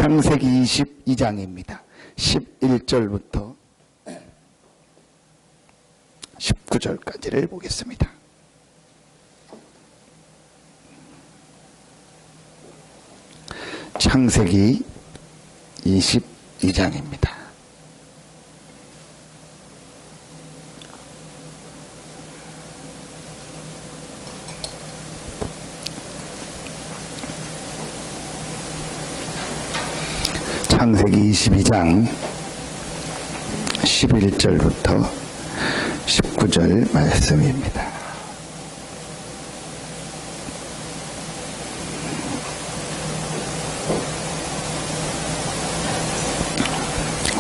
창세기 22장입니다. 11절부터 19절까지를 보겠습니다. 창세기 22장입니다. 창세기 22장 11절부터 19절 말씀입니다.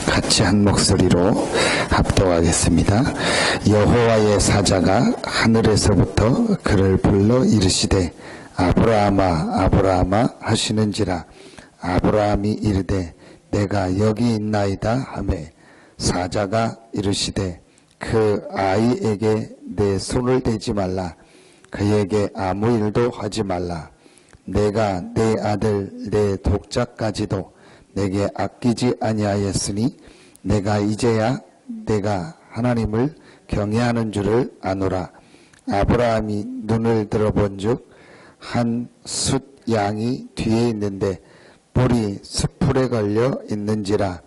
같이 한 목소리로 합독하겠습니다. 여호와의 사자가 하늘에서부터 그를 불러 이르시되 아브라함아 아브라함아 하시는지라. 아브라함이 이르되 내가 여기 있나이다 하매 사자가 이르시되 그 아이에게 내 손을 대지 말라. 그에게 아무 일도 하지 말라. 내가 내 아들 내 독자까지도 내게 아끼지 아니하였으니 내가 이제야 내가 하나님을 경외하는 줄을 아노라. 아브라함이 눈을 들어본즉 한 숫 양이 뒤에 있는데 뿔이 숯불에 걸려 있는지라.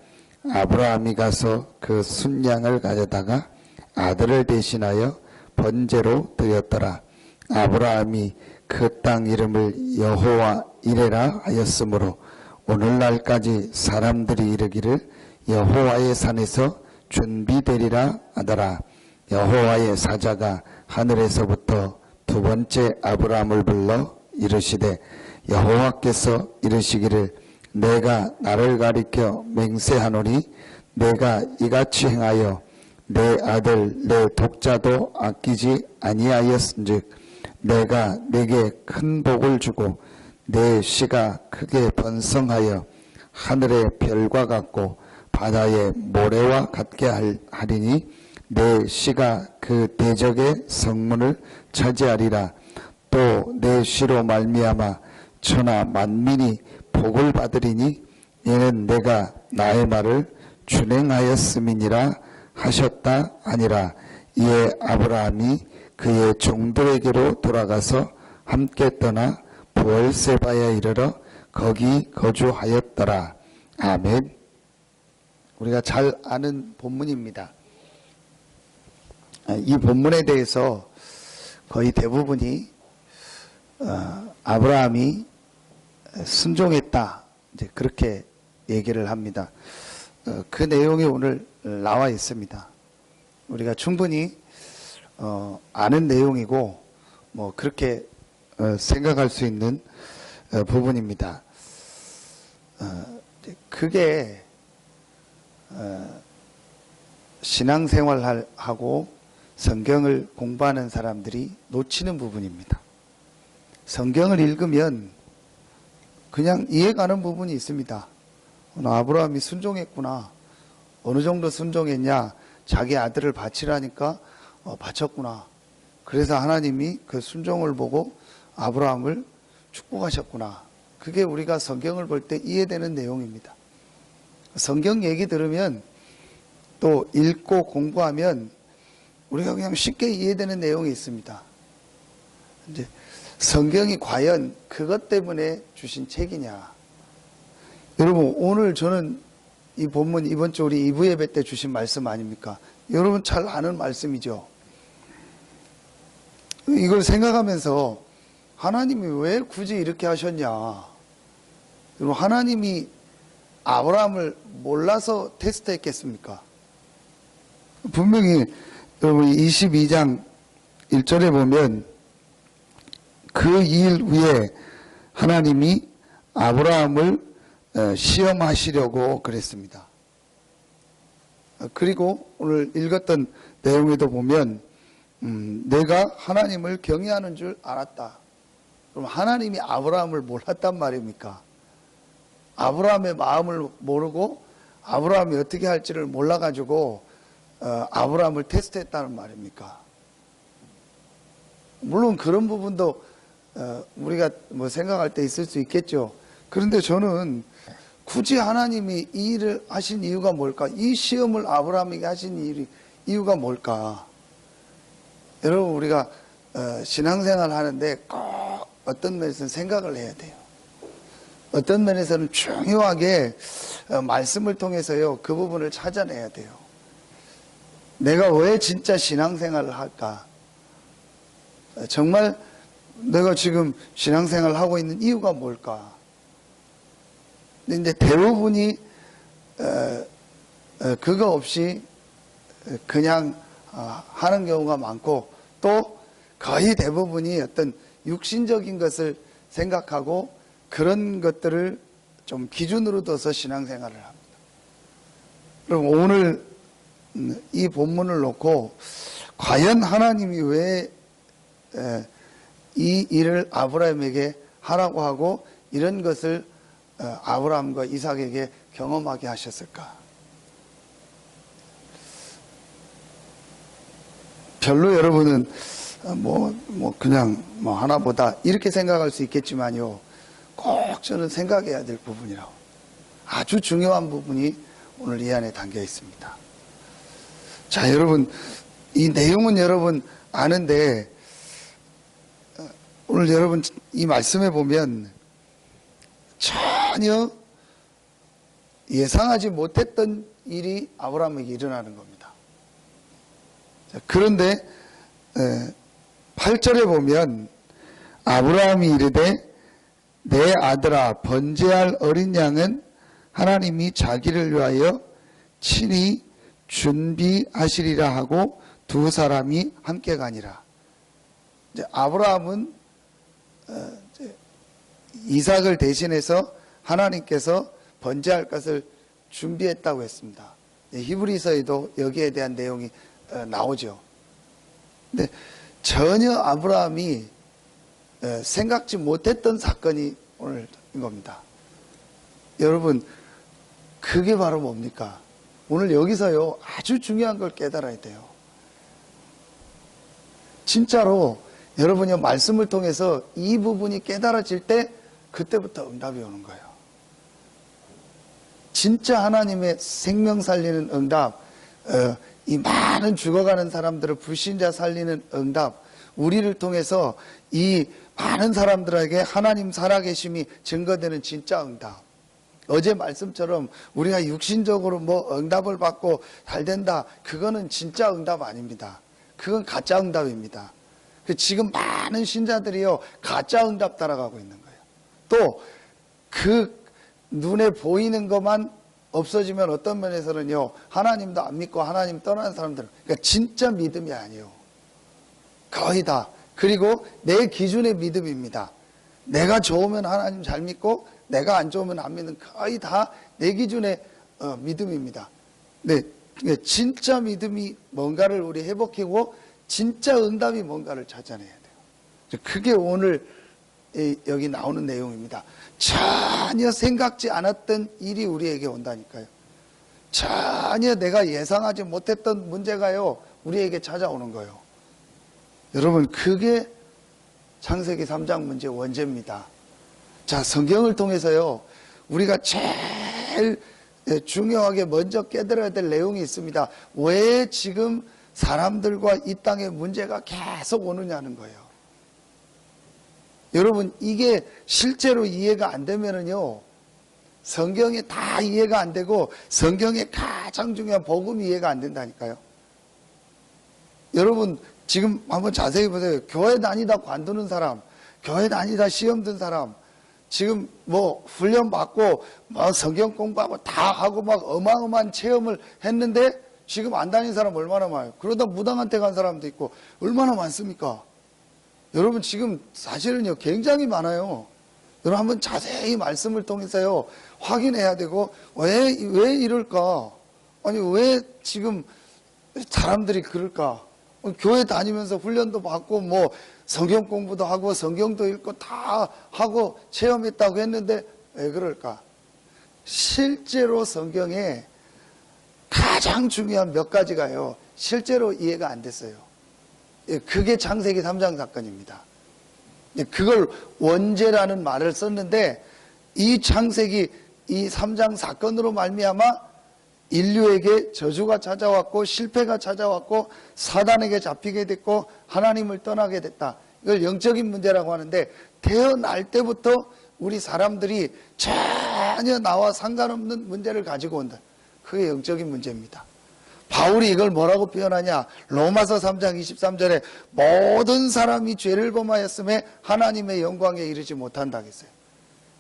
아브라함이 가서 그 순양을 가져다가 아들을 대신하여 번제로 드렸더라. 아브라함이 그 땅 이름을 여호와 이레라 하였으므로 오늘날까지 사람들이 이르기를 여호와의 산에서 준비되리라 하더라. 여호와의 사자가 하늘에서부터 두 번째 아브라함을 불러 이르시되 여호와께서 이르시기를 내가 나를 가리켜 맹세하노니 내가 이같이 행하여 내 아들 내 독자도 아끼지 아니하였은즉 내가 내게 큰 복을 주고 내 씨가 크게 번성하여 하늘의 별과 같고 바다의 모래와 같게 하리니 내 씨가 그 대적의 성문을 차지하리라. 또 내 씨로 말미암아 천하 만민이 복을 받으리니 이는 내가 나의 말을 준행하였음이니라 하셨다 아니라. 이에 아브라함이 그의 종들에게로 돌아가서 함께 떠나 부엘세바에 이르러 거기 거주하였더라. 아멘. 우리가 잘 아는 본문입니다. 이 본문에 대해서 거의 대부분이 아브라함이 순종했다, 이제 그렇게 얘기를 합니다. 그 내용이 오늘 나와 있습니다. 우리가 충분히 아는 내용이고 뭐 그렇게 생각할 수 있는 부분입니다. 그게 신앙생활하고 성경을 공부하는 사람들이 놓치는 부분입니다. 성경을 읽으면 그냥 이해가는 부분이 있습니다. 아브라함이 순종했구나. 어느 정도 순종했냐? 자기 아들을 바치라니까 바쳤구나. 그래서 하나님이 그 순종을 보고 아브라함을 축복하셨구나. 그게 우리가 성경을 볼 때 이해되는 내용입니다. 성경 얘기 들으면 또 읽고 공부하면 우리가 그냥 쉽게 이해되는 내용이 있습니다. 이제 성경이 과연 그것 때문에 주신 책이냐? 여러분, 오늘 저는 이 본문 이번 주 우리 2부 예배 때 주신 말씀 아닙니까? 여러분 잘 아는 말씀이죠. 이걸 생각하면서 하나님이 왜 굳이 이렇게 하셨냐? 여러분, 하나님이 아브라함을 몰라서 테스트했겠습니까? 분명히 여러분 22장 1절에 보면 그 일 후에 하나님이 아브라함을 시험하시려고 그랬습니다. 그리고 오늘 읽었던 내용에도 보면 내가 하나님을 경외하는 줄 알았다. 그럼 하나님이 아브라함을 몰랐단 말입니까? 아브라함의 마음을 모르고 아브라함이 어떻게 할지를 몰라가지고 아브라함을 테스트했다는 말입니까? 물론 그런 부분도 우리가 뭐 생각할 때 있을 수 있겠죠. 그런데 저는 굳이 하나님이 이 일을 하신 이유가 뭘까? 이 시험을 아브라함에게 하신 이유가 뭘까? 여러분, 우리가 신앙생활 하는데 꼭 어떤 면에서는 생각을 해야 돼요. 어떤 면에서는 중요하게 말씀을 통해서요, 그 부분을 찾아내야 돼요. 내가 왜 진짜 신앙생활을 할까? 정말 내가 지금 신앙생활을 하고 있는 이유가 뭘까? 근데 이제 대부분이 그거 없이 그냥 하는 경우가 많고, 또 거의 대부분이 어떤 육신적인 것을 생각하고 그런 것들을 좀 기준으로 둬서 신앙생활을 합니다. 그럼 오늘 이 본문을 놓고 과연 하나님이 왜 이 일을 아브라함에게 하라고 하고 이런 것을 아브라함과 이삭에게 경험하게 하셨을까? 별로 여러분은 그냥 하나보다 이렇게 생각할 수 있겠지만요, 꼭 저는 생각해야 될 부분이라고, 아주 중요한 부분이 오늘 이 안에 담겨 있습니다. 자, 여러분, 이 내용은 여러분 아는데 오늘 여러분 이 말씀에 보면 전혀 예상하지 못했던 일이 아브라함에게 일어나는 겁니다. 자, 그런데 8절에 보면 아브라함이 이르되 내 아들아, 번제할 어린 양은 하나님이 자기를 위하여 친히 준비하시리라 하고 두 사람이 함께 가니라. 이제 아브라함은 이삭을 대신해서 하나님께서 번제할 것을 준비했다고 했습니다. 히브리서에도 여기에 대한 내용이 나오죠. 근데 전혀 아브라함이 생각지 못했던 사건이 오늘인 겁니다. 여러분, 그게 바로 뭡니까? 오늘 여기서요, 아주 중요한 걸 깨달아야 돼요. 진짜로 여러분이 말씀을 통해서 이 부분이 깨달아질 때 그때부터 응답이 오는 거예요. 진짜 하나님의 생명 살리는 응답, 이 많은 죽어가는 사람들을 불신자 살리는 응답, 우리를 통해서 이 많은 사람들에게 하나님 살아계심이 증거되는 진짜 응답. 어제 말씀처럼 우리가 육신적으로 응답을 받고 잘 된다, 그거는 진짜 응답 아닙니다. 그건 가짜 응답입니다. 지금 많은 신자들이요, 가짜 응답 따라가고 있는 거예요. 또 그 눈에 보이는 것만 없어지면 어떤 면에서는요, 하나님도 안 믿고 하나님 떠나는 사람들은, 그러니까 진짜 믿음이 아니에요. 거의 다. 그리고 내 기준의 믿음입니다. 내가 좋으면 하나님 잘 믿고 내가 안 좋으면 안 믿는, 거의 다 내 기준의 믿음입니다. 네, 진짜 믿음이 뭔가를 우리 회복하고 진짜 응답이 뭔가를 찾아내야 돼요. 그게 오늘 여기 나오는 내용입니다. 전혀 생각지 않았던 일이 우리에게 온다니까요. 전혀 내가 예상하지 못했던 문제가요, 우리에게 찾아오는 거예요. 여러분, 그게 창세기 3장 문제 원죄입니다. 자, 성경을 통해서요, 우리가 제일 중요하게 먼저 깨달아야 될 내용이 있습니다. 왜 지금 사람들과 이 땅에 문제가 계속 오느냐는 거예요. 여러분, 이게 실제로 이해가 안 되면은요, 성경에 다 이해가 안 되고 성경의 가장 중요한 복음이 이해가 안 된다니까요. 여러분, 지금 한번 자세히 보세요. 교회 다니다 관두는 사람, 교회 다니다 시험 든 사람, 지금 훈련 받고 성경 공부하고 다 하고 막 어마어마한 체험을 했는데 지금 안 다니는 사람 얼마나 많아요. 그러다 무당한테 간 사람도 있고 얼마나 많습니까? 여러분, 지금 사실은요, 굉장히 많아요. 여러분, 한번 자세히 말씀을 통해서요, 확인해야 되고, 왜 이럴까? 아니, 왜 지금 사람들이 그럴까? 교회 다니면서 훈련도 받고, 성경 공부도 하고, 성경도 읽고, 다 하고, 체험했다고 했는데, 왜 그럴까? 실제로 성경에 가장 중요한 몇 가지가요, 실제로 이해가 안 됐어요. 그게 창세기 3장 사건입니다. 그걸 원죄라는 말을 썼는데, 이 창세기 이 3장 사건으로 말미암아 인류에게 저주가 찾아왔고 실패가 찾아왔고 사단에게 잡히게 됐고 하나님을 떠나게 됐다. 이걸 영적인 문제라고 하는데, 태어날 때부터 우리 사람들이 전혀 나와 상관없는 문제를 가지고 온다. 그게 영적인 문제입니다. 바울이 이걸 뭐라고 표현하냐? 로마서 3장 23절에 모든 사람이 죄를 범하였음에 하나님의 영광에 이르지 못한다 했어요.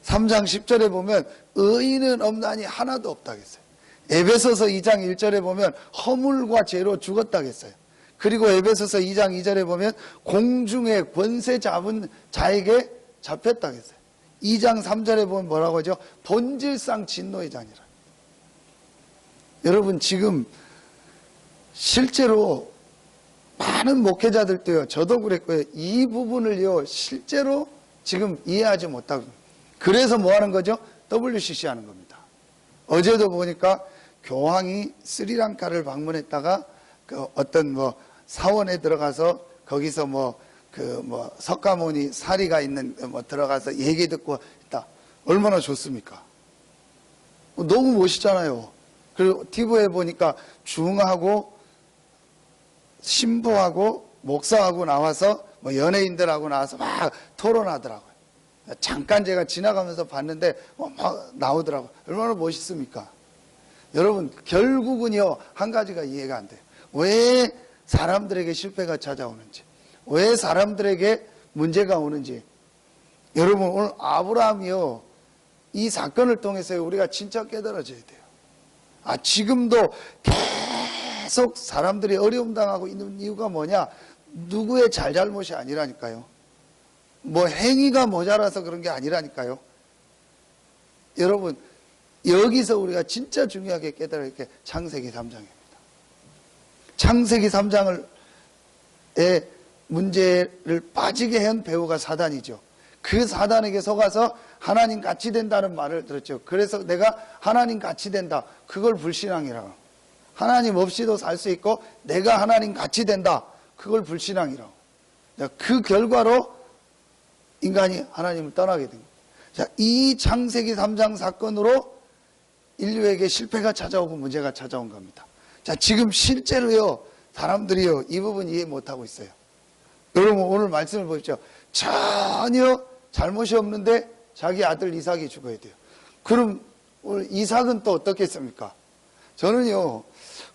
3장 10절에 보면 의인은 없나니 하나도 없다 했어요. 에베소서 2장 1절에 보면 허물과 죄로 죽었다 했어요. 그리고 에베소서 2장 2절에 보면 공중에 권세 잡은 자에게 잡혔다 했어요. 2장 3절에 보면 뭐라고 하죠? 본질상 진노의 자니라. 여러분, 지금 실제로 많은 목회자들도요, 저도 그랬고요, 이 부분을요 실제로 지금 이해하지 못하고, 그래서 뭐 하는 거죠? WCC 하는 겁니다. 어제도 보니까 교황이 스리랑카를 방문했다가 그 어떤 사원에 들어가서 거기서 석가모니 사리가 있는 들어가서 얘기 듣고 있다. 얼마나 좋습니까? 너무 멋있잖아요. 그리고 TV에 보니까 중하고 신부하고 목사하고 나와서 연예인들하고 나와서 막 토론하더라고요. 잠깐 제가 지나가면서 봤는데 막 나오더라고요. 얼마나 멋있습니까? 여러분, 결국은요 한 가지가 이해가 안 돼요. 왜 사람들에게 실패가 찾아오는지, 왜 사람들에게 문제가 오는지. 여러분, 오늘 아브라함이요, 이 사건을 통해서 우리가 진짜 깨달아져야 돼요. 지금도 계속 사람들이 어려움 당하고 있는 이유가 뭐냐? 누구의 잘잘못이 아니라니까요. 행위가 모자라서 그런 게 아니라니까요. 여러분, 여기서 우리가 진짜 중요하게 깨달을 게 창세기 3장입니다. 창세기 3장의 문제를 빠지게 한 배우가 사단이죠. 그 사단에게 속아서 하나님 같이 된다는 말을 들었죠. 그래서 내가 하나님 같이 된다. 그걸 불신앙이라고. 하나님 없이도 살 수 있고 내가 하나님 같이 된다. 그걸 불신앙이라고. 그 결과로 인간이 하나님을 떠나게 된 거예요. 자, 이 창세기 3장 사건으로 인류에게 실패가 찾아오고 문제가 찾아온 겁니다. 자, 지금 실제로요, 사람들이요, 이 부분 이해 못하고 있어요. 여러분, 오늘 말씀을 보십시오. 전혀 잘못이 없는데 자기 아들 이삭이 죽어야 돼요. 그럼 오늘 이삭은 또 어떻겠습니까? 저는요,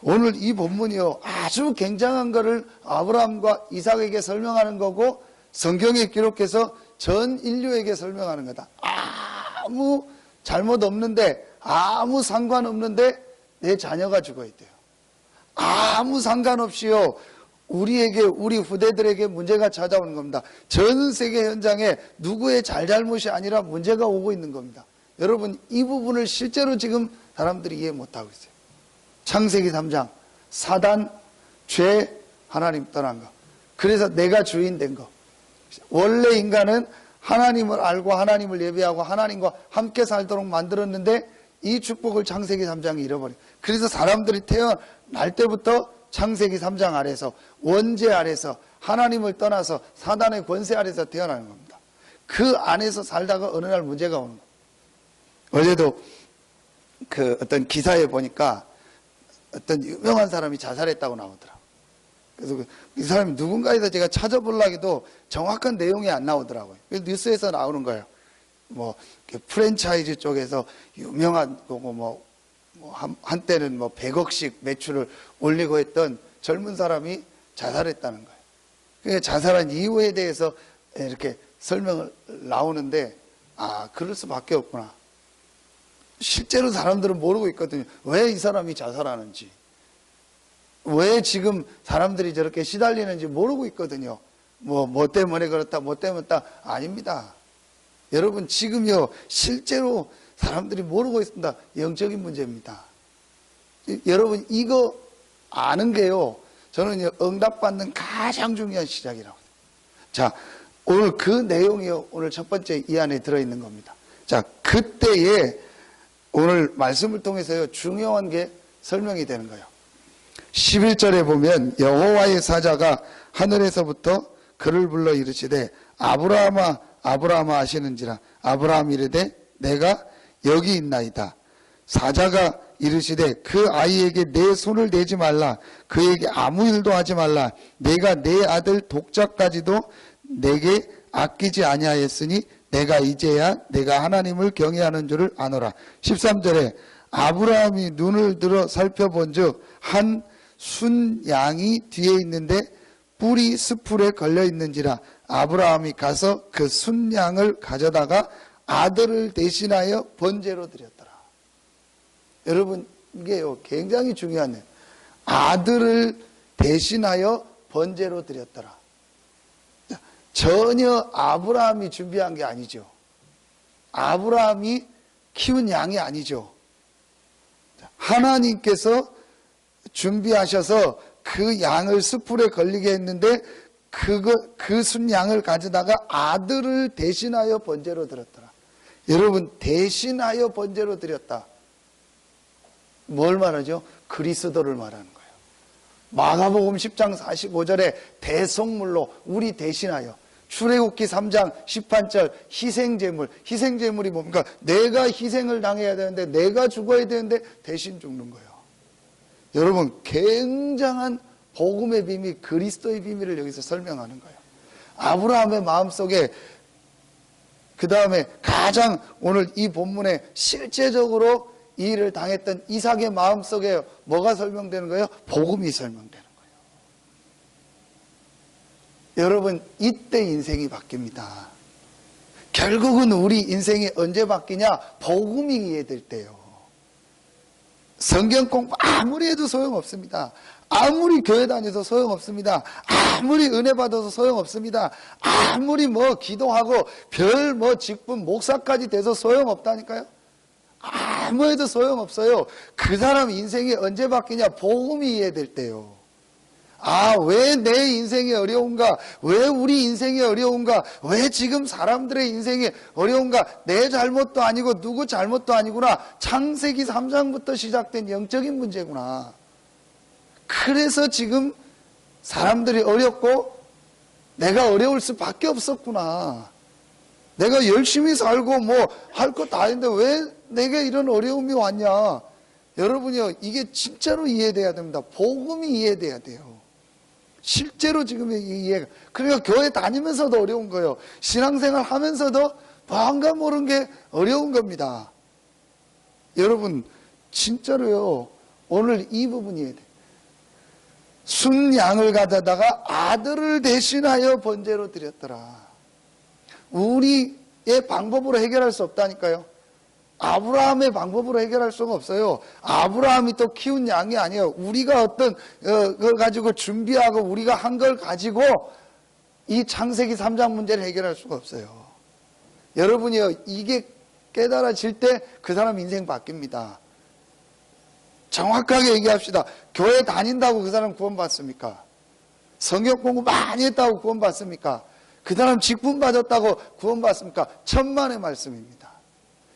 오늘 이 본문이요, 아주 굉장한 거를 아브라함과 이삭에게 설명하는 거고, 성경에 기록해서 전 인류에게 설명하는 거다. 아무 잘못 없는데, 아무 상관없는데 내 자녀가 죽어야 돼요. 아무 상관없이요, 우리에게, 우리 후대들에게 문제가 찾아오는 겁니다. 전 세계 현장에 누구의 잘잘못이 아니라 문제가 오고 있는 겁니다. 여러분, 이 부분을 실제로 지금 사람들이 이해 못하고 있어요. 창세기 3장, 사단, 죄, 하나님 떠난 거. 그래서 내가 주인 된 거. 원래 인간은 하나님을 알고 하나님을 예배하고 하나님과 함께 살도록 만들었는데 이 축복을 창세기 3장이 잃어버려요. 그래서 사람들이 태어날 때부터 창세기 3장 아래서, 원죄 아래서, 하나님을 떠나서 사단의 권세 아래서 태어나는 겁니다. 그 안에서 살다가 어느 날 문제가 오는 거예요. 어제도 그 어떤 기사에 보니까 어떤 유명한 사람이 자살했다고 나오더라고요. 그래서 이 사람이 누군가에서 제가 찾아보려고 해도 정확한 내용이 안 나오더라고요. 그래서 뉴스에서 나오는 거예요. 프랜차이즈 쪽에서 유명한 거고 한때는 100억씩 매출을 올리고 했던 젊은 사람이 자살했다는 거예요. 그러니까 자살한 이유에 대해서 이렇게 설명을 나오는데, 그럴 수밖에 없구나. 실제로 사람들은 모르고 있거든요. 왜 이 사람이 자살하는지, 왜 지금 사람들이 저렇게 시달리는지 모르고 있거든요. 뭐 때문에 그렇다, 뭐 때문에 그렇다. 아닙니다. 여러분, 지금요, 실제로 사람들이 모르고 있습니다. 영적인 문제입니다. 여러분, 이거 아는 게요, 저는 응답받는 가장 중요한 시작이라고. 자, 오늘 그 내용이요, 오늘 첫 번째 이 안에 들어있는 겁니다. 자, 그때에 오늘 말씀을 통해서요, 중요한 게 설명이 되는 거예요. 11절에 보면 여호와의 사자가 하늘에서부터 그를 불러 이르시되 아브라함아 아브라함아 하시는지라. 아브라함 이르되 내가 여기 있나이다. 사자가 이르시되 그 아이에게 내 손을 대지 말라. 그에게 아무 일도 하지 말라. 내가 내 아들 독자까지도 내게 아끼지 아니하였으니 내가 이제야 내가 하나님을 경외하는 줄을 아노라. 13절에 아브라함이 눈을 들어 살펴본즉 한 순양이 뒤에 있는데 뿔이 스풀에 걸려 있는지라. 아브라함이 가서 그 순양을 가져다가 아들을 대신하여 번제로 드렸더라. 여러분, 이게요 굉장히 중요한 일. 아들을 대신하여 번제로 드렸더라. 전혀 아브라함이 준비한 게 아니죠. 아브라함이 키운 양이 아니죠. 하나님께서 준비하셔서 그 양을 스풀에 걸리게 했는데 그 순양을 가져다가 아들을 대신하여 번제로 드렸더라. 여러분, 대신하여 번제로 드렸다. 뭘 말하죠? 그리스도를 말하는 거예요. 마가복음 10장 45절에 대속물로 우리 대신하여, 출애굽기 3장 18절 희생제물. 희생제물이 뭡니까? 내가 희생을 당해야 되는데, 내가 죽어야 되는데 대신 죽는 거예요. 여러분, 굉장한 복음의 비밀, 그리스도의 비밀을 여기서 설명하는 거예요. 아브라함의 마음속에, 그 다음에 가장 오늘 이 본문에 실제적으로 이 일을 당했던 이삭의 마음속에 뭐가 설명되는 거예요? 복음이 설명되는 거예요. 여러분, 이때 인생이 바뀝니다. 결국은 우리 인생이 언제 바뀌냐? 복음이 이해될 때요. 성경 공부 아무리 해도 소용없습니다. 아무리 교회 다녀서 소용없습니다. 아무리 은혜 받아서 소용없습니다. 아무리 기도하고 별 직분 목사까지 돼서 소용없다니까요. 아무 해도 소용없어요. 그 사람 인생이 언제 바뀌냐? 복음이 이해될 때요. 아, 왜 내 인생이 어려운가? 왜 우리 인생이 어려운가? 왜 지금 사람들의 인생이 어려운가? 내 잘못도 아니고 누구 잘못도 아니구나. 창세기 3장부터 시작된 영적인 문제구나. 그래서 지금 사람들이 어렵고 내가 어려울 수밖에 없었구나. 내가 열심히 살고 할 거 다 했는데 왜 내게 이런 어려움이 왔냐? 여러분이요, 이게 진짜로 이해돼야 됩니다. 복음이 이해돼야 돼요. 실제로 지금 이해가. 그러니까 교회 다니면서도 어려운 거예요. 신앙생활 하면서도 뭔가 모르는 게 어려운 겁니다. 여러분, 진짜로요, 오늘 이 부분이 이해돼요. 순양을 가져다가 아들을 대신하여 번제로 드렸더라. 우리의 방법으로 해결할 수 없다니까요. 아브라함의 방법으로 해결할 수가 없어요. 아브라함이 또 키운 양이 아니에요. 우리가 어떤 그걸 가지고 준비하고 우리가 한 걸 가지고 이 창세기 3장 문제를 해결할 수가 없어요. 여러분이요, 이게 깨달아질 때 그 사람 인생 바뀝니다. 정확하게 얘기합시다. 교회 다닌다고 그 사람 구원받습니까? 성경 공부 많이 했다고 구원받습니까? 그 사람 직분 받았다고 구원받습니까? 천만의 말씀입니다.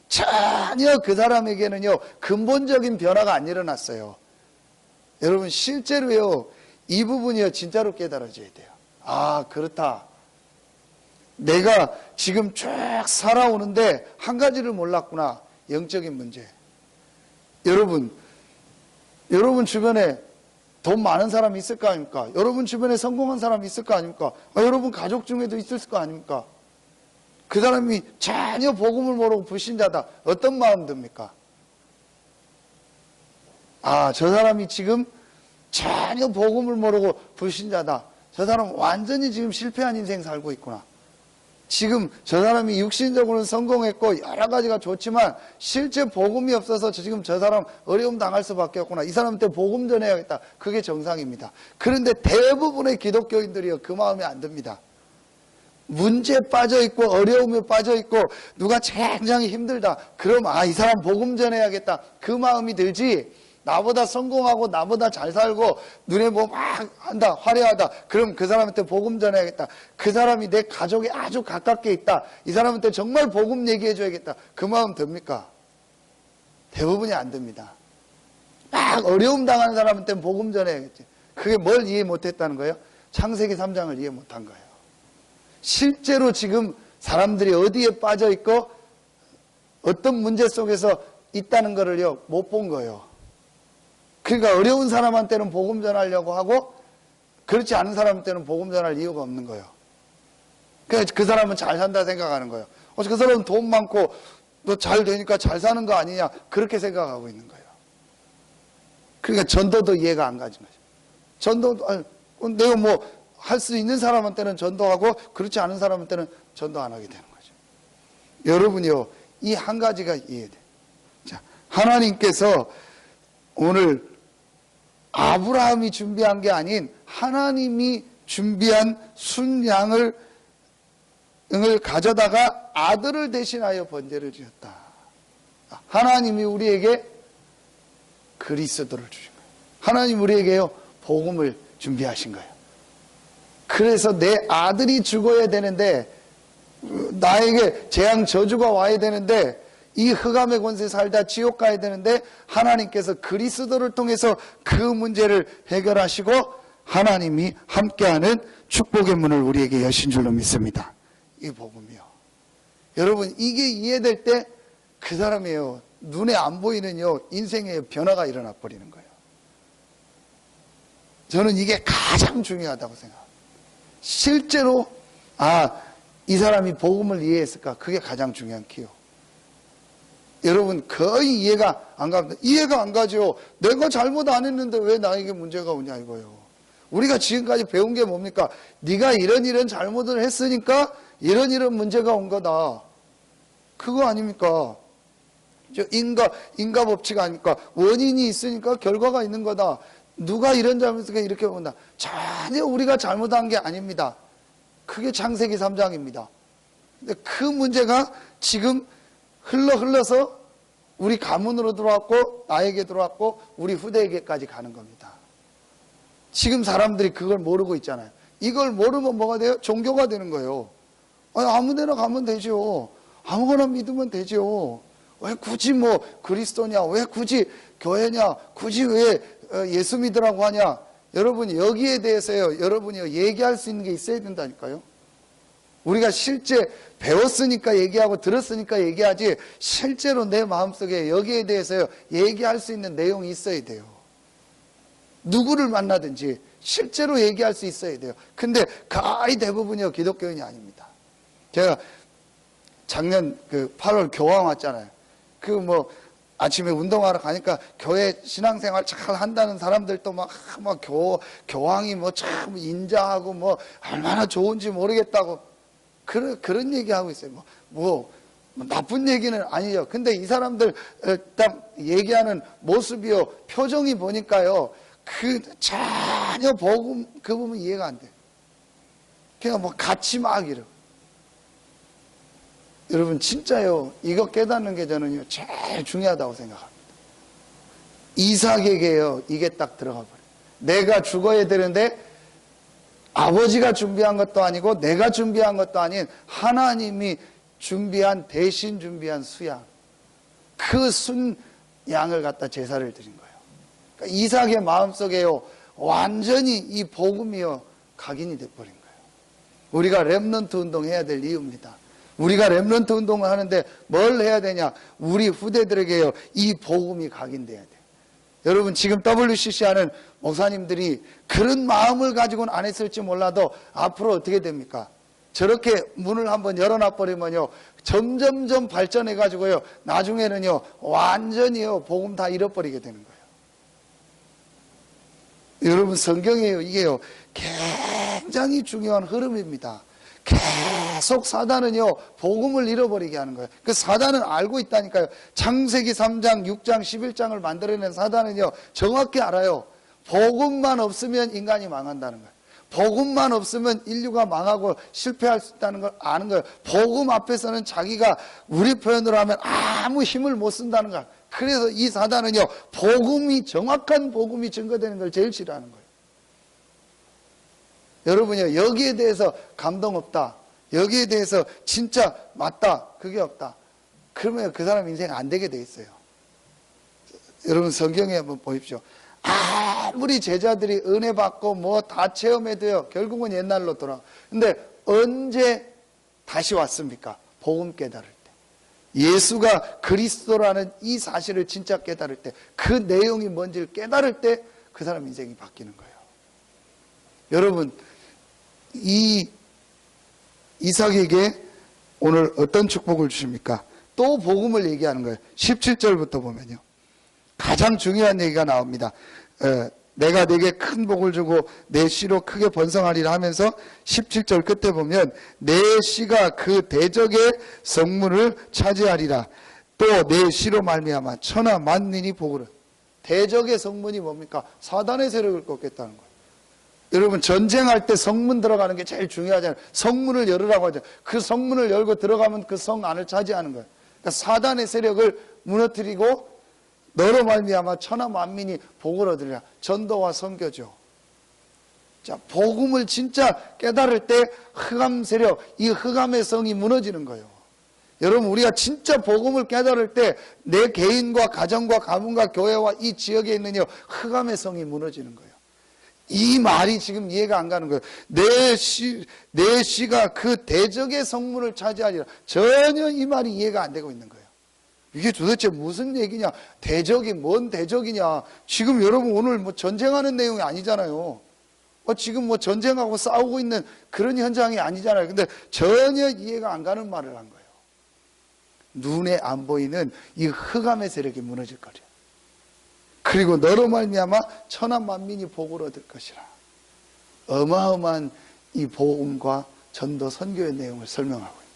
전혀 그 사람에게는요, 근본적인 변화가 안 일어났어요. 여러분, 실제로요, 이 부분이요, 진짜로 깨달아져야 돼요. 아, 그렇다. 내가 지금 쭉 살아오는데 한 가지를 몰랐구나. 영적인 문제. 여러분 주변에 돈 많은 사람이 있을 거 아닙니까? 여러분 주변에 성공한 사람이 있을 거 아닙니까? 여러분 가족 중에도 있을 거 아닙니까? 그 사람이 전혀 복음을 모르고 불신자다. 어떤 마음 듭니까? 아, 저 사람이 지금 전혀 복음을 모르고 불신자다. 저 사람 완전히 지금 실패한 인생 살고 있구나. 지금 저 사람이 육신적으로는 성공했고 여러 가지가 좋지만 실제 복음이 없어서 지금 저 사람 어려움 당할 수밖에 없구나. 이 사람한테 복음 전해야겠다. 그게 정상입니다. 그런데 대부분의 기독교인들이요, 그 마음이 안 듭니다. 문제에 빠져 있고 어려움에 빠져 있고 누가 굉장히 힘들다. 그럼 이 사람 복음 전해야겠다. 그 마음이 들지, 나보다 성공하고 나보다 잘 살고 눈에 막 한다, 화려하다. 그럼 그 사람한테 복음 전해야겠다. 그 사람이 내 가족에 아주 가깝게 있다. 이 사람한테 정말 복음 얘기해줘야겠다. 그 마음 듭니까? 대부분이 안 듭니다. 막 어려움 당하는 사람한테 복음 전해야겠지. 그게 뭘 이해 못했다는 거예요? 창세기 3장을 이해 못한 거예요. 실제로 지금 사람들이 어디에 빠져 있고 어떤 문제 속에서 있다는 거를요, 못 본 거예요. 그러니까 어려운 사람한테는 복음 전하려고 하고 그렇지 않은 사람한테는 복음 전할 이유가 없는 거예요. 그러니까 그 사람은 잘 산다 생각하는 거예요. 그 사람은 돈 많고 너 잘 되니까 잘 사는 거 아니냐, 그렇게 생각하고 있는 거예요. 그러니까 전도도 이해가 안 가진 거죠. 전도, 내가 뭐 할 수 있는 사람한테는 전도하고 그렇지 않은 사람한테는 전도 안 하게 되는 거죠. 여러분이요, 이 한 가지가 이해돼요. 자, 하나님께서 오늘 아브라함이 준비한 게 아닌 하나님이 준비한 순양을 가져다가 아들을 대신하여 번제를 지었다. 하나님이 우리에게 그리스도를 주신 거예요. 하나님 우리에게요, 복음을 준비하신 거예요. 그래서 내 아들이 죽어야 되는데, 나에게 재앙 저주가 와야 되는데, 이 흑암의 권세 살다 지옥 가야 되는데, 하나님께서 그리스도를 통해서 그 문제를 해결하시고 하나님이 함께하는 축복의 문을 우리에게 여신 줄로 믿습니다. 이 복음이요. 여러분, 이게 이해될 때 그 사람이에요, 눈에 안 보이는요, 인생의 변화가 일어나 버리는 거예요. 저는 이게 가장 중요하다고 생각합니다. 실제로 이 사람이 복음을 이해했을까? 그게 가장 중요한 키요. 여러분, 거의 이해가 안 갑니다. 이해가 안 가죠. 내가 잘못 안 했는데 왜 나에게 문제가 오냐 이거예요. 우리가 지금까지 배운 게 뭡니까? 네가 이런 잘못을 했으니까 이런 문제가 온 거다. 그거 아닙니까? 인과 법칙 아닙니까? 원인이 있으니까 결과가 있는 거다. 누가 이런 잘못을 이렇게 본다. 전혀 우리가 잘못한 게 아닙니다. 그게 창세기 3장입니다. 근데 그 문제가 지금 흘러서 우리 가문으로 들어왔고 나에게 들어왔고 우리 후대에게까지 가는 겁니다. 지금 사람들이 그걸 모르고 있잖아요. 이걸 모르면 뭐가 돼요? 종교가 되는 거예요. 아무 데나 가면 되죠. 아무거나 믿으면 되죠. 왜 굳이 뭐 그리스도냐, 왜 굳이 교회냐, 굳이 왜 예수 믿으라고 하냐. 여러분, 여기에 대해서요, 여러분이 얘기할 수 있는 게 있어야 된다니까요. 우리가 실제 배웠으니까 얘기하고 들었으니까 얘기하지, 실제로 내 마음속에 여기에 대해서요, 얘기할 수 있는 내용이 있어야 돼요. 누구를 만나든지 실제로 얘기할 수 있어야 돼요. 근데 거의 대부분이요, 기독교인이 아닙니다. 제가 작년 8월 교황 왔잖아요. 아침에 운동하러 가니까 교회 신앙생활 잘 한다는 사람들도 교황이 참 인자하고 얼마나 좋은지 모르겠다고 그런 얘기하고 있어요. 나쁜 얘기는 아니죠. 근데 이 사람들 딱 얘기하는 모습이요, 표정이 보니까요, 전혀 복음 그 부분 이해가 안 돼요. 그냥 같이 막 이러고. 여러분, 진짜요, 이거 깨닫는 게 저는요, 제일 중요하다고 생각합니다. 이삭에게요, 이게 딱 들어가 버려요. 내가 죽어야 되는데 아버지가 준비한 것도 아니고 내가 준비한 것도 아닌 하나님이 대신 준비한 수양, 그 순양을 갖다 제사를 드린 거예요. 그러니까 이삭의 마음속에요, 완전히 이 복음이요, 각인이 돼버린 거예요. 우리가 렘넌트 운동해야 될 이유입니다. 우리가 렘넌트 운동을 하는데 뭘 해야 되냐? 우리 후대들에게요, 이 복음이 각인돼야 돼요. 여러분, 지금 WCC 하는 목사님들이 그런 마음을 가지고는 안 했을지 몰라도 앞으로 어떻게 됩니까? 저렇게 문을 한번 열어놔버리면요, 점점점 발전해가지고요, 나중에는요, 완전히요, 복음 다 잃어버리게 되는 거예요. 여러분, 성경에요, 이게요, 굉장히 중요한 흐름입니다. 계속 사단은요, 복음을 잃어버리게 하는 거예요. 그 사단은 알고 있다니까요. 창세기 3장, 6장, 11장을 만들어낸 사단은요, 정확히 알아요. 복음만 없으면 인간이 망한다는 거예요. 복음만 없으면 인류가 망하고 실패할 수 있다는 걸 아는 거예요. 복음 앞에서는 자기가 우리 표현으로 하면 아무 힘을 못 쓴다는 거예요. 그래서 이 사단은요, 정확한 복음이 증거되는 걸 제일 싫어하는 거예요. 여러분이요, 여기에 대해서 감동 없다, 여기에 대해서 진짜 맞다, 그게 없다, 그러면 그 사람 인생 안 되게 돼 있어요. 여러분, 성경에 한번 보십시오. 아무리 제자들이 은혜 받고 다 체험해도요, 결국은 옛날로 돌아가. 근데 언제 다시 왔습니까? 복음 깨달을 때. 예수가 그리스도라는 이 사실을 진짜 깨달을 때, 그 내용이 뭔지를 깨달을 때 그 사람 인생이 바뀌는 거예요. 여러분, 이 이삭에게 오늘 어떤 축복을 주십니까? 또 복음을 얘기하는 거예요. 17절부터 보면요, 가장 중요한 얘기가 나옵니다. 내가 네게 큰 복을 주고 내 씨로 크게 번성하리라 하면서 17절 끝에 보면 내 씨가 그 대적의 성문을 차지하리라. 또 내 씨로 말미암아 천하 만민이 복을. 대적의 성문이 뭡니까? 사단의 세력을 꺾겠다는 거예요. 여러분, 전쟁할 때 성문 들어가는 게 제일 중요하잖아요. 성문을 열으라고 하죠. 그 성문을 열고 들어가면 그 성 안을 차지하는 거예요. 그러니까 사단의 세력을 무너뜨리고 너로 말미암아 천하 만민이 복을 얻으리라. 전도와 선교죠. 자, 복음을 진짜 깨달을 때 흑암 세력, 이 흑암의 성이 무너지는 거예요. 여러분, 우리가 진짜 복음을 깨달을 때 내 개인과 가정과 가문과 교회와 이 지역에 있는 흑암의 성이 무너지는 거예요. 이 말이 지금 이해가 안 가는 거예요. 내 씨가 그 대적의 성문을 차지하리라. 전혀 이 말이 이해가 안 되고 있는 거예요. 이게 도대체 무슨 얘기냐? 대적이 뭔 대적이냐? 지금 여러분 오늘 뭐 전쟁하는 내용이 아니잖아요. 지금 뭐 전쟁하고 싸우고 있는 그런 현장이 아니잖아요. 근데 전혀 이해가 안 가는 말을 한 거예요. 눈에 안 보이는 이 흑암의 세력이 무너질 거죠. 그리고 너로 말미암아 천하 만민이 복을 얻을 것이라. 어마어마한 이 복음과 전도 선교의 내용을 설명하고 있습니다.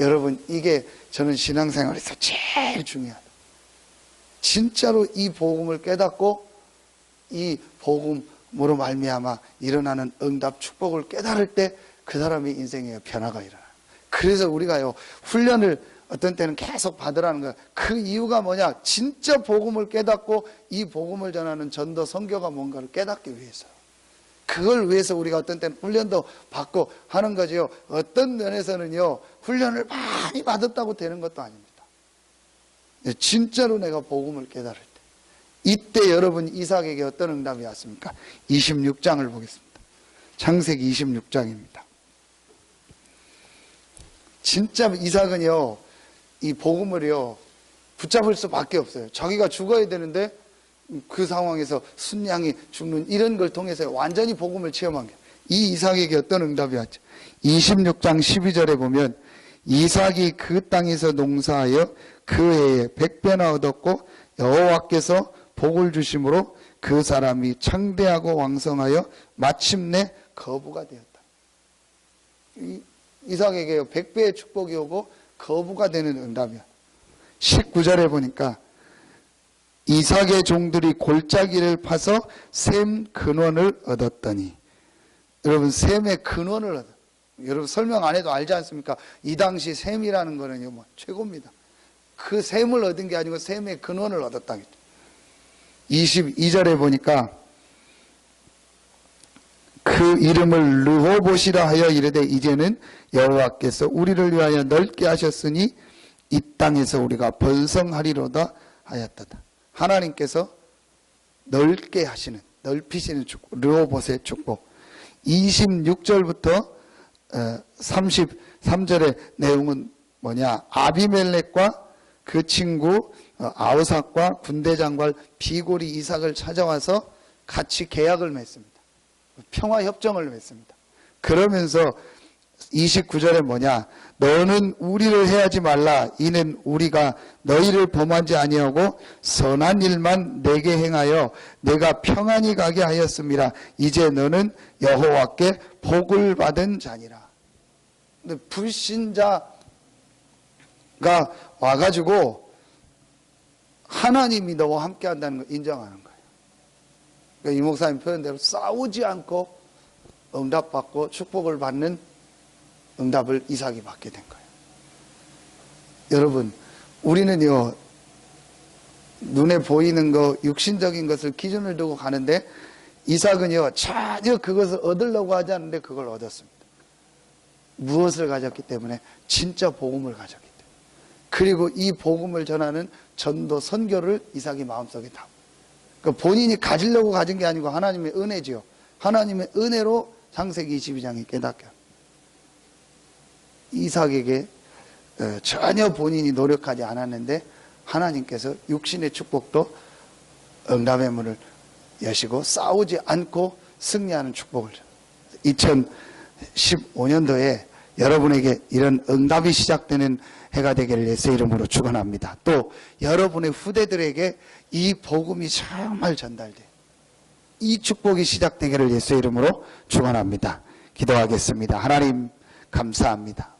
여러분, 이게 저는 신앙생활에서 제일 중요하다. 진짜로 이 복음을 깨닫고 이 복음으로 말미암아 일어나는 응답 축복을 깨달을 때 그 사람의 인생에 변화가 일어나요. 그래서 우리가요, 훈련을 어떤 때는 계속 받으라는 거예요. 그 이유가 뭐냐? 진짜 복음을 깨닫고 이 복음을 전하는 전도 선교가 뭔가를 깨닫기 위해서. 그걸 위해서 우리가 어떤 때는 훈련도 받고 하는 거죠. 어떤 면에서는요, 훈련을 많이 받았다고 되는 것도 아닙니다. 진짜로 내가 복음을 깨달을 때, 이때 여러분 이삭에게 어떤 응답이 왔습니까? 26장을 보겠습니다. 창세기 26장입니다. 진짜 이삭은요, 이 복음을요 붙잡을 수밖에 없어요. 자기가 죽어야 되는데 그 상황에서 순양이 죽는 이런 걸 통해서 완전히 복음을 체험한 게, 이 이삭에게 어떤 응답이 왔죠? 26장 12절에 보면 이삭이 그 땅에서 농사하여 그 해에 100배나 얻었고 여호와께서 복을 주심으로 그 사람이 창대하고 왕성하여 마침내 거부가 되었다. 이삭에게 100배의 축복이 오고 거부가 되는 응답이야. 19절에 보니까 이삭의 종들이 골짜기를 파서 셈 근원을 얻었더니, 여러분 셈의 근원을 얻어. 여러분 설명 안 해도 알지 않습니까? 이 당시 셈이라는 거는요, 뭐 최고입니다. 그 셈을 얻은 게 아니고 셈의 근원을 얻었다겠죠. 22절에 보니까 그 이름을 르호봇이라 하여 이르되 이제는 여호와께서 우리를 위하여 넓게 하셨으니 이 땅에서 우리가 번성하리로다 하였다. 하나님께서 넓게 하시는, 넓히시는 축복, 르호봇의 축복. 26절부터 33절의 내용은 뭐냐? 아비멜렉과 그 친구 아우삭과 군대장관 비골이 이삭을 찾아와서 같이 계약을 맺습니다. 평화협정을 맺습니다. 그러면서 29절에 뭐냐? 너는 우리를 해하지 말라. 이는 우리가 너희를 범하지 아니하고 선한 일만 내게 행하여 내가 평안히 가게 하였습니다. 이제 너는 여호와께 복을 받은 자니라. 근데 불신자가 와가지고 하나님이 너와 함께 한다는 걸 인정하는 거예요. 그러니까 이 목사님 표현대로 싸우지 않고 응답받고 축복을 받는 응답을 이삭이 받게 된 거예요. 여러분, 우리는요, 눈에 보이는 거, 육신적인 것을 기준을 두고 가는데, 이삭은요, 전혀 그것을 얻으려고 하지 않는데 그걸 얻었습니다. 무엇을 가졌기 때문에? 진짜 복음을 가졌기 때문에. 그리고 이 복음을 전하는 전도 선교를 이삭이 마음속에 담고, 그러니까 본인이 가지려고 가진 게 아니고 하나님의 은혜지요. 하나님의 은혜로 창세기 22장이 깨닫게 합니다. 이삭에게 전혀 본인이 노력하지 않았는데 하나님께서 육신의 축복도 응답의 문을 여시고 싸우지 않고 승리하는 축복을 2015년도에 여러분에게 이런 응답이 시작되는 해가 되기를 예수의 이름으로 축원합니다. 또 여러분의 후대들에게 이 복음이 정말 전달돼 이 축복이 시작되기를 예수의 이름으로 축원합니다. 기도하겠습니다. 하나님 감사합니다.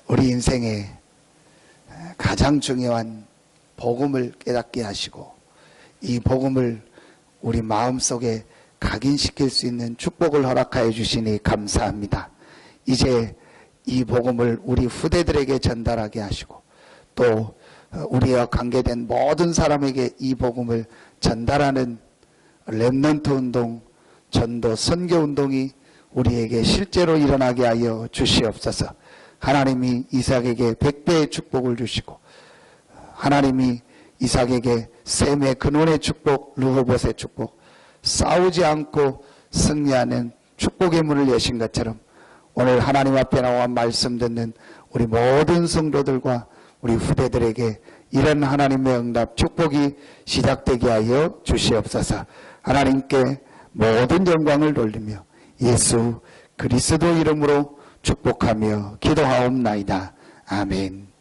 우리 인생에 가장 중요한 복음을 깨닫게 하시고 이 복음을 우리 마음속에 각인시킬 수 있는 축복을 허락하여 주시니 감사합니다. 이제 이 복음을 우리 후대들에게 전달하게 하시고 또 우리와 관계된 모든 사람에게 이 복음을 전달하는 렘넌트 운동, 전도 선교 운동이 우리에게 실제로 일어나게 하여 주시옵소서. 하나님이 이삭에게 100배의 축복을 주시고 하나님이 이삭에게 셈의 근원의 축복, 르호봇의 축복, 싸우지 않고 승리하는 축복의 문을 여신 것처럼 오늘 하나님 앞에 나와 말씀 듣는 우리 모든 성도들과 우리 후대들에게 이런 하나님의 응답 축복이 시작되게 하여 주시옵소서. 하나님께 모든 영광을 돌리며 예수 그리스도 이름으로 축복하며 기도하옵나이다. 아멘.